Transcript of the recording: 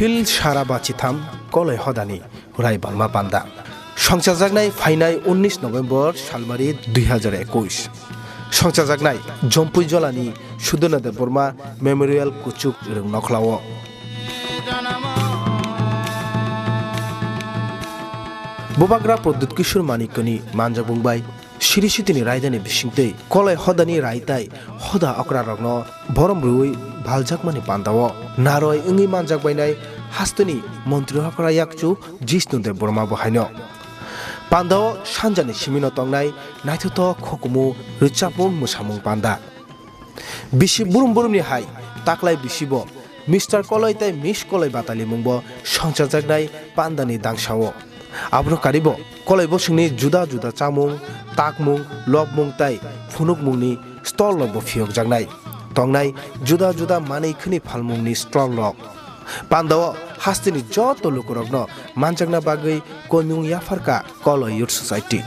Feel সারা বাচিথাম কলাই হদানি রায় বালমা পান্ডা সংচাজাকনাই ফাইনাই 19 November সালমারি 2021 সংচাজাকনাই Jampui জলানি সুদনাদেব Varma Memorial কুচুক নখলাও बोबाग्रा Pradyut किशोर मानिकनी मानजा बुंबाय सिरिसितिनि रायदानि बिसिंतै कलाय हदानि रायताय हदा अक्रा रग्न भरम रुई भालजाकमानि पान्दाव नारय इंगि मानजाक बायनाय हास्तनि मन्त्रि हकरा याकचु जिष्णुदेव बर्मा बहायनो पान्दाव सानजानि सिमिनो तंनाय नायथथ खकुमु रिचापु मुसामुं पान्दा बिसि बुरुम बुरुमनि हाय ताकलाय बिसिबो मिस्टार कलाय ताय मिस कलाय बातालि मुंबो संचाजाकनाय पान्दानि दांसाव आब्रो कारिबो कलाय बसिंनि जुदा जुदा चामुं ताकमुं लबमुं ताय फुनुकमुंनि स्टल लबो फियक जागनाय तंनाय जुदा जुदा मानैखनि फालमुंनि स्टल लक पान्दाव हास्तिनि जत लोकरग्न मानजागना बागै कोन्युं याफारका कलाय युथ सोसाइटी।